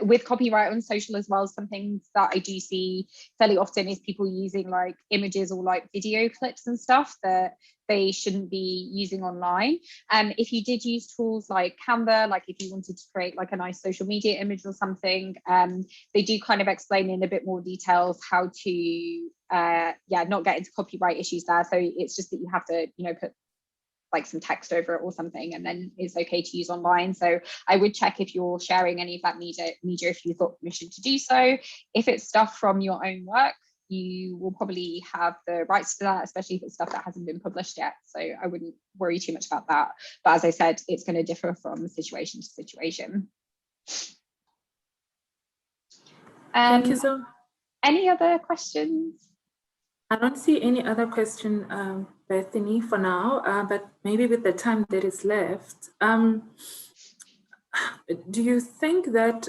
With copyright on social as well, some things that I do see fairly often is people using like images or like video clips and stuff that they shouldn't be using online. If you did use tools like Canva, like if you wanted to create like a nice social media image or something, they do kind of explain in a bit more details how to not get into copyright issues there. So it's just that you have to, you know, put like some text over it or something, and then it's okay to use online. So I would check if you're sharing any of that media if you've got permission to do so. If it's stuff from your own work, you will probably have the rights to that, especially if it's stuff that hasn't been published yet. So I wouldn't worry too much about that. But as I said, it's going to differ from situation to situation. Thank you so much. Any other questions? I don't see any other question, Bethany, for now, but maybe with the time that is left, do you think that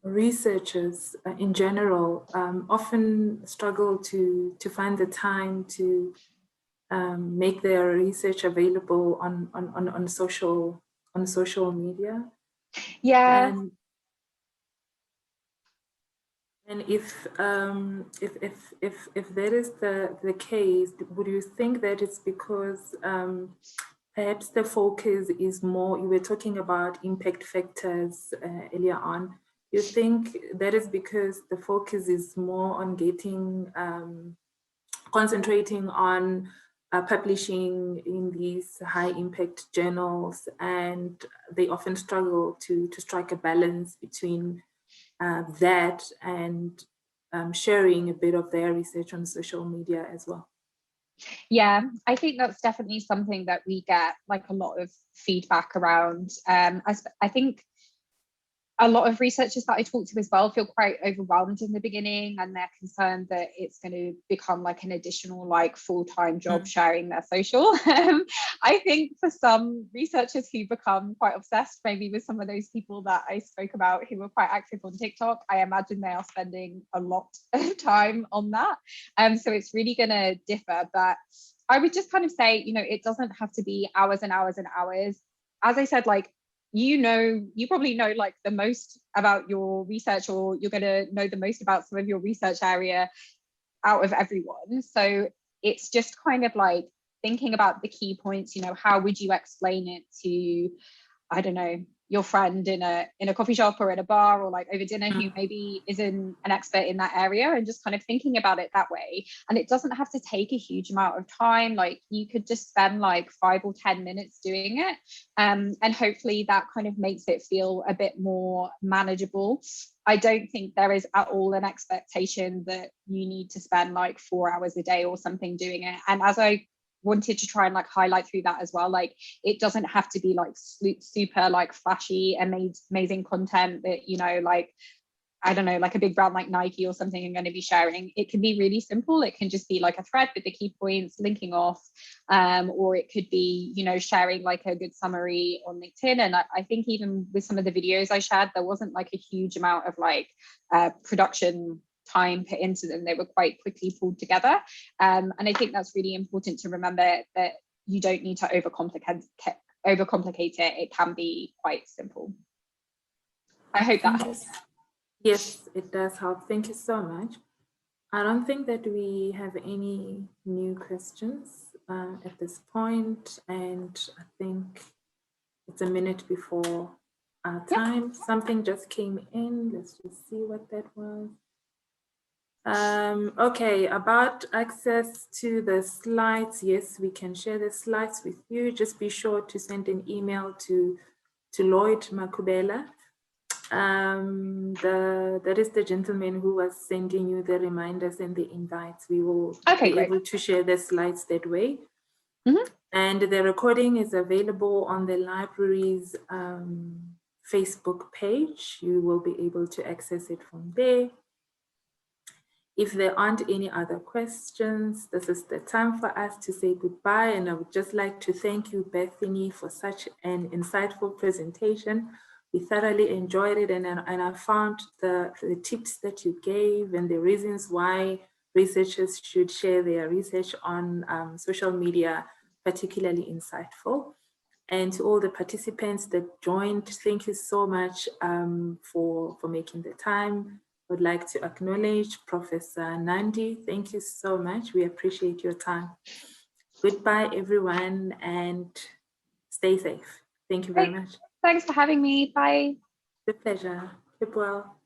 researchers in general often struggle to find the time to make their research available on social media? Yeah. And if that is the case, would you think that it's because perhaps the focus is more, you were talking about impact factors earlier on, you think that is because the focus is more on getting, concentrating on publishing in these high impact journals, and they often struggle to strike a balance between that and sharing a bit of their research on social media as well? Yeah, I think that's definitely something that we get like a lot of feedback around. I think a lot of researchers that I talk to as well feel quite overwhelmed in the beginning, and they're concerned that it's going to become like an additional like full-time job sharing their social. I think for some researchers who become quite obsessed, maybe with some of those people that I spoke about who were quite active on TikTok, I imagine they are spending a lot of time on that. So it's really going to differ, but I would just kind of say, you know, it doesn't have to be hours and hours and hours. As I said, like, you probably know like the most about your research, or you're going to know the most about some of your research area out of everyone. So it's just kind of like thinking about the key points, you know, how would you explain it to, I don't know, your friend in a coffee shop or at a bar or like over dinner who maybe isn't an expert in that area, and just kind of thinking about it that way. And it doesn't have to take a huge amount of time. Like you could just spend like 5 or 10 minutes doing it. And hopefully that kind of makes it feel a bit more manageable. I don't think there is at all an expectation that you need to spend like 4 hours a day or something doing it. And as I wanted to try and like highlight through that as well, like it doesn't have to be like super like flashy amazing content that, you know, like I don't know, like a big brand like Nike or something I'm going to be sharing. It can be really simple. It can just be like a thread with the key points linking off, or it could be, you know, sharing like a good summary on LinkedIn. And I think even with some of the videos I shared, there wasn't like a huge amount of like production time put into them. They were quite quickly pulled together. And I think that's really important to remember, that you don't need to overcomplicate it. It can be quite simple. I hope that helps. Yes, it does help. Thank you so much. I don't think that we have any new questions at this point, and I think it's a minute before our time. Yep. Something just came in. Let's just see what that was. Okay, about access to the slides. Yes, we can share the slides with you. Just be sure to send an email to Lloyd Makubela. That is the gentleman who was sending you the reminders and the invites. We will be able to share the slides that way. And the recording is available on the library's Facebook page. You will be able to access it from there. If there aren't any other questions, this is the time for us to say goodbye. And I would just like to thank you, Bethany, for such an insightful presentation. We thoroughly enjoyed it, and I found the tips that you gave and the reasons why researchers should share their research on social media, particularly insightful. And to all the participants that joined, thank you so much for making the time. I would like to acknowledge Professor Nandi. Thank you so much. We appreciate your time. Goodbye, everyone, and stay safe. Thank you very much. Thanks for having me. Bye. It's a pleasure. Keep well.